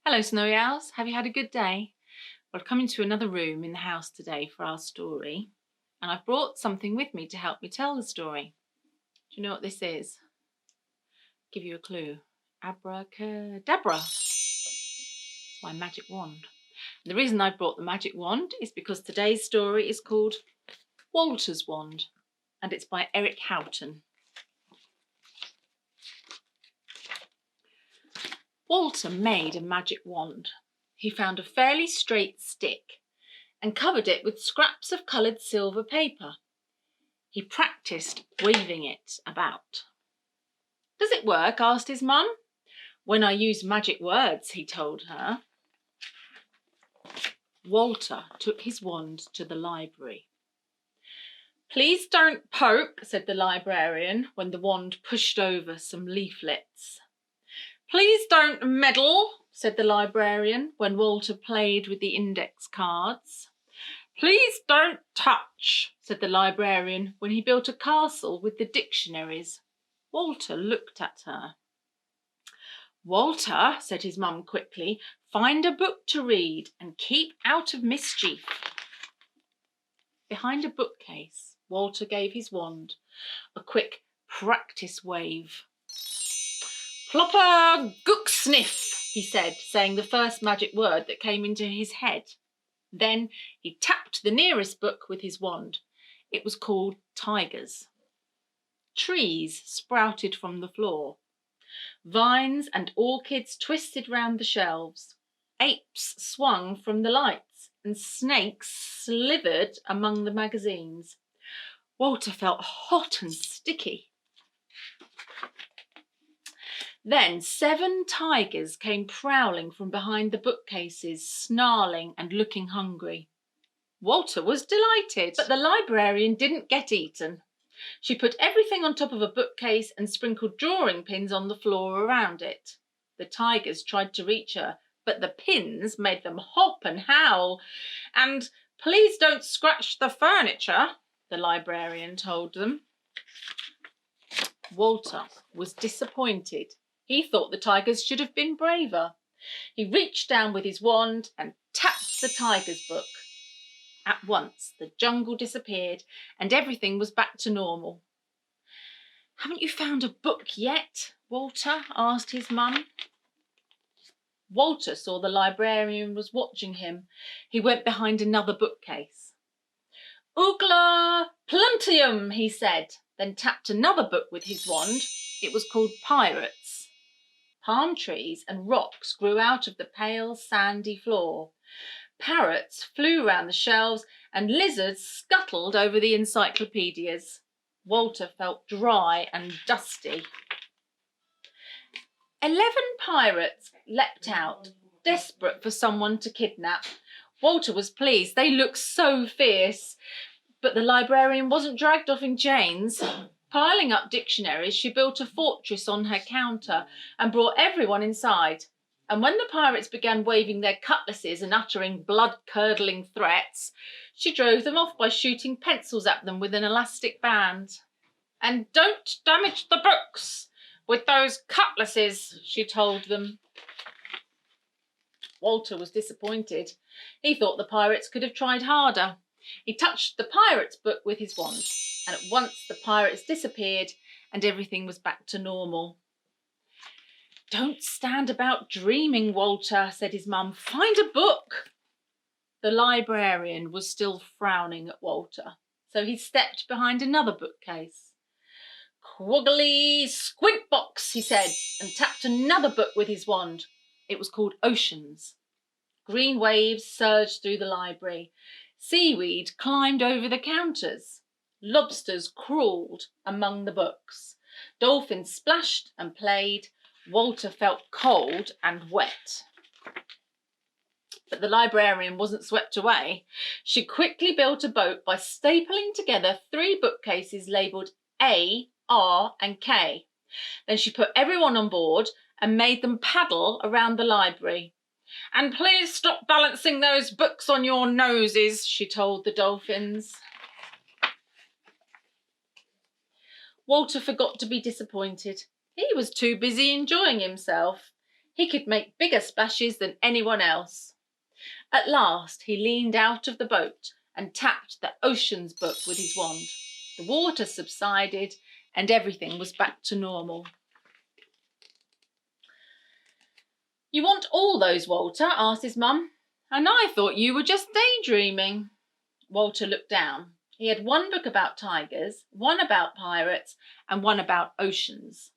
Hello, Snowy Owls. Have you had a good day? Well, I've come into another room in the house today for our story, and I've brought something with me to help me tell the story. Do you know what this is? I'll give you a clue. Abracadabra. It's my magic wand. And the reason I brought the magic wand is because today's story is called Walter's Wand, and it's by Houghton. Walter made a magic wand. He found a fairly straight stick and covered it with scraps of coloured silver paper. He practised waving it about. "Does it work?" asked his mum. "When I use magic words," he told her. Walter took his wand to the library. "Please don't poke," said the librarian when the wand pushed over some leaflets. "Please don't meddle," said the librarian when Walter played with the index cards. "Please don't touch," said the librarian when he built a castle with the dictionaries. Walter looked at her. "Walter," said his mum quickly, "find a book to read and keep out of mischief." Behind a bookcase, Walter gave his wand a quick practice wave. "Plopper gook sniff," he said, saying the first magic word that came into his head. Then he tapped the nearest book with his wand. It was called Tigers. Trees sprouted from the floor. Vines and orchids twisted round the shelves. Apes swung from the lights, and snakes slithered among the magazines. Walter felt hot and sticky. Then 7 tigers came prowling from behind the bookcases, snarling and looking hungry. Walter was delighted, but the librarian didn't get eaten. She put everything on top of a bookcase and sprinkled drawing pins on the floor around it. The tigers tried to reach her, but the pins made them hop and howl. And "Please don't scratch the furniture," the librarian told them. Walter was disappointed. He thought the tigers should have been braver. He reached down with his wand and tapped the tiger's book. At once, the jungle disappeared and everything was back to normal. "Haven't you found a book yet, Walter?" asked his mum. Walter saw the librarian was watching him. He went behind another bookcase. "Oogla pluntium," he said, then tapped another book with his wand. It was called Pirates. Palm trees and rocks grew out of the pale, sandy floor. Parrots flew round the shelves and lizards scuttled over the encyclopedias. Walter felt dry and dusty. 11 pirates leapt out, desperate for someone to kidnap. Walter was pleased. They looked so fierce. But the librarian wasn't dragged off in chains. Piling up dictionaries, she built a fortress on her counter and brought everyone inside. And when the pirates began waving their cutlasses and uttering blood-curdling threats, she drove them off by shooting pencils at them with an elastic band. "And don't damage the books with those cutlasses," she told them. Walter was disappointed. He thought the pirates could have tried harder. He touched the pirate's book with his wand, and at once the pirates disappeared and everything was back to normal. "Don't stand about dreaming, Walter," said his mum. "Find a book." The librarian was still frowning at Walter, so he stepped behind another bookcase. "Quoggly squint box," he said, and tapped another book with his wand. It was called Oceans. Green waves surged through the library. Seaweed climbed over the counters. Lobsters crawled among the books. Dolphins splashed and played. Walter felt cold and wet. But the librarian wasn't swept away. She quickly built a boat by stapling together 3 bookcases labelled A, R and K. Then she put everyone on board and made them paddle around the library. "And please stop balancing those books on your noses," she told the dolphins. Walter forgot to be disappointed. He was too busy enjoying himself. He could make bigger splashes than anyone else. At last he leaned out of the boat and tapped the Ocean's book with his wand. The water subsided and everything was back to normal. "You want all those, Walter?" asked his mum. "And I thought you were just daydreaming." Walter looked down. He had one book about tigers, one about pirates, and one about oceans.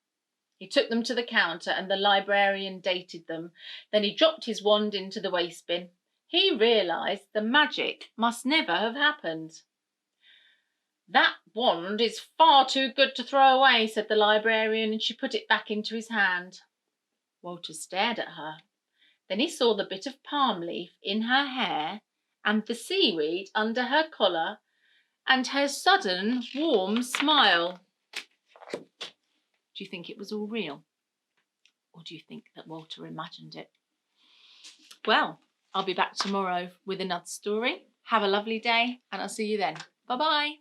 He took them to the counter and the librarian dated them. Then he dropped his wand into the waste bin. He realised the magic must never have happened. "That wand is far too good to throw away," said the librarian, and she put it back into his hand. Walter stared at her. Then he saw the bit of palm leaf in her hair and the seaweed under her collar and her sudden warm smile. Do you think it was all real? Or do you think that Walter imagined it? Well, I'll be back tomorrow with another story. Have a lovely day and I'll see you then. Bye-bye.